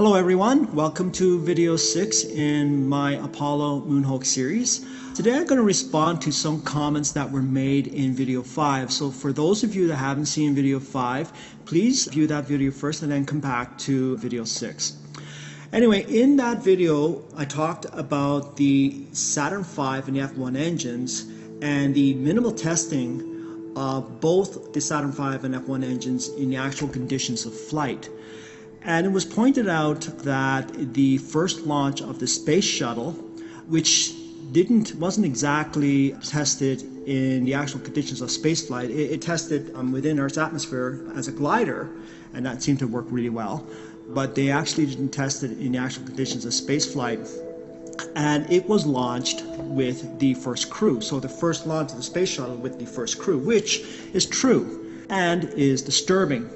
Hello everyone, welcome to video 6 in my Apollo Moon Hoax series. Today I'm going to respond to some comments that were made in video 5. So for those of you that haven't seen video 5, please view that video first and then come back to video 6. Anyway, in that video I talked about the Saturn V and the F1 engines and the minimal testing of both the Saturn V and F1 engines in the actual conditions of flight. And it was pointed out that the first launch of the space shuttle, which wasn't exactly tested in the actual conditions of spaceflight, it tested within Earth's atmosphere as a glider, and that seemed to work really well. But they actually didn't test it in the actual conditions of spaceflight. And it was launched with the first crew. So the first launch of the space shuttle with the first crew, which is true and is disturbing.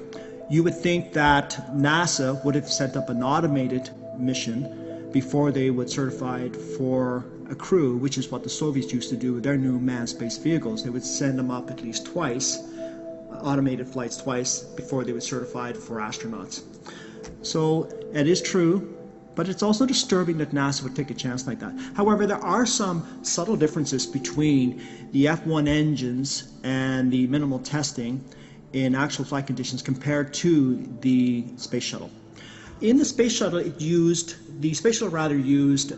You would think that NASA would have set up an automated mission before they would certify it for a crew, which is what the Soviets used to do with their new manned space vehicles. They would send them up at least twice, automated flights twice, before they would certify it for astronauts. So it is true, but it's also disturbing that NASA would take a chance like that. However, there are some subtle differences between the F1 engines and the minimal testing in actual flight conditions compared to the space shuttle. In the space shuttle, used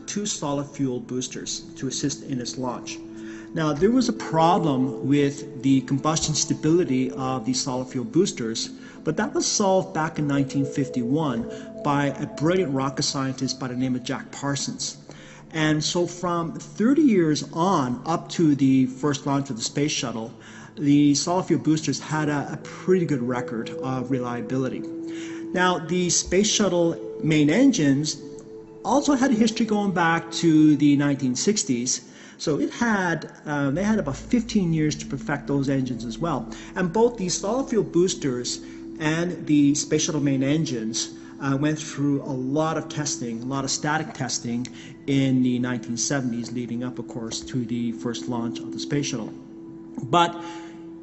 two solid fuel boosters to assist in its launch. Now, there was a problem with the combustion stability of these solid fuel boosters, but that was solved back in 1951 by a brilliant rocket scientist by the name of Jack Parsons. And so from 30 years on, up to the first launch of the space shuttle, the solid fuel boosters had a pretty good record of reliability. Now, the space shuttle main engines also had a history going back to the 1960s. So they had about 15 years to perfect those engines as well. And both the solid fuel boosters and the space shuttle main engines went through a lot of testing, a lot of static testing in the 1970s, leading up, of course, to the first launch of the space shuttle. But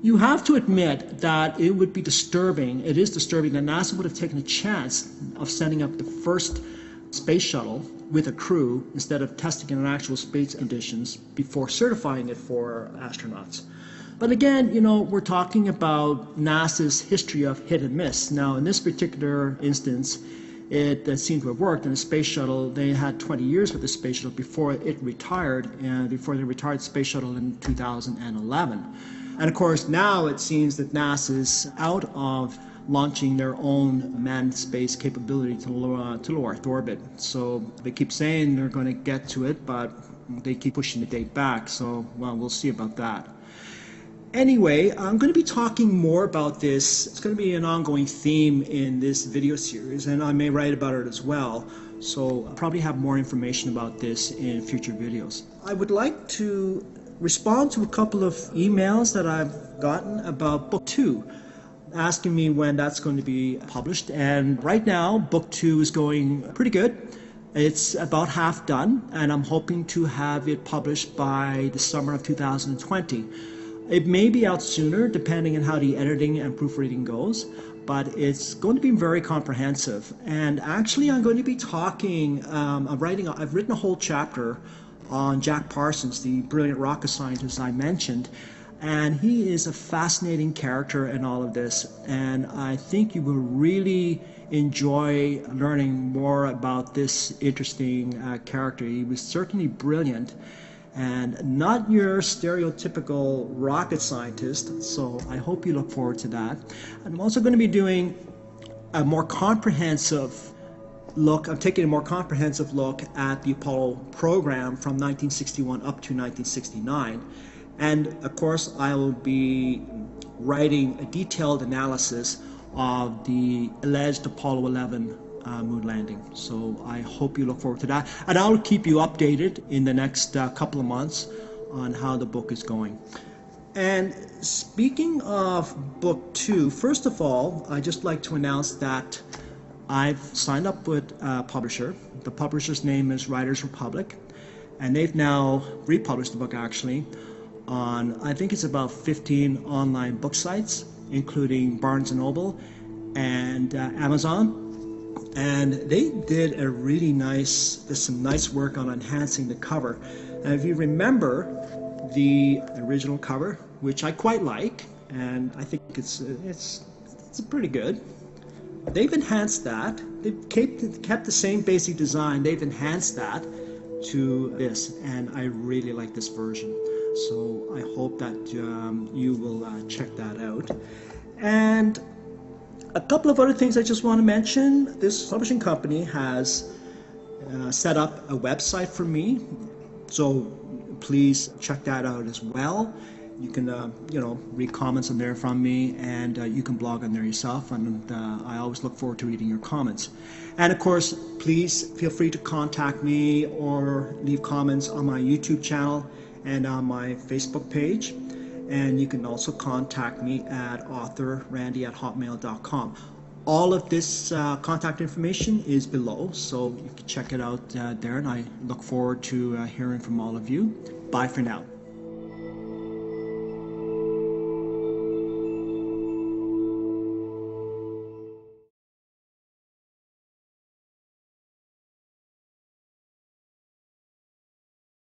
you have to admit that it would be disturbing, it is disturbing that NASA would have taken a chance of sending up the first space shuttle with a crew instead of testing it in actual space conditions before certifying it for astronauts. But again, you know, we're talking about NASA's history of hit and miss. Now, in this particular instance, it seemed to have worked. In the space shuttle, they had 20 years with the space shuttle before it retired, and before they retired the space shuttle in 2011. And of course, now it seems that NASA's out of launching their own manned space capability to low Earth orbit. So they keep saying they're going to get to it, but they keep pushing the date back. So, well, we'll see about that. Anyway, I'm going to be talking more about this. It's going to be an ongoing theme in this video series, and I may write about it as well. So I'll probably have more information about this in future videos. I would like to respond to a couple of emails that I've gotten about book 2, asking me when that's going to be published. And right now, book 2 is going pretty good. It's about half done, and I'm hoping to have it published by the summer of 2020. It may be out sooner, depending on how the editing and proofreading goes, but it's going to be very comprehensive. And actually, I'm going to be talking, I've written a whole chapter on Jack Parsons, the brilliant rocket scientist I mentioned, and he is a fascinating character in all of this, and I think you will really enjoy learning more about this interesting character. He was certainly brilliant and not your stereotypical rocket scientist, so I hope you look forward to that. And I'm also going to be doing a more comprehensive look, I'm taking a more comprehensive look at the Apollo program from 1961 up to 1969. And of course, I will be writing a detailed analysis of the alleged Apollo 11 moon landing. So I hope you look forward to that. And I'll keep you updated in the next couple of months on how the book is going. And speaking of book 2, first of all, I'd just like to announce that I've signed up with a publisher. The publisher's name is Writers Republic, and they've now republished the book actually on, I think it's about 15 online book sites, including Barnes & Noble and Amazon. and they did a really there's some nice work on enhancing the cover. And if you remember the original cover, which I quite like, and I think it's pretty good, they've enhanced that. They've kept the same basic design. They've enhanced that to this, and I really like this version. So I hope that you will check that out. And a couple of other things I just want to mention. This publishing company has set up a website for me, so please check that out as well. You can read comments on there from me, and you can blog on there yourself, and I always look forward to reading your comments. And of course, please feel free to contact me or leave comments on my YouTube channel and on my Facebook page. And you can also contact me at authorrandy@hotmail.com. All of this contact information is below, so you can check it out there, and I look forward to hearing from all of you. Bye for now.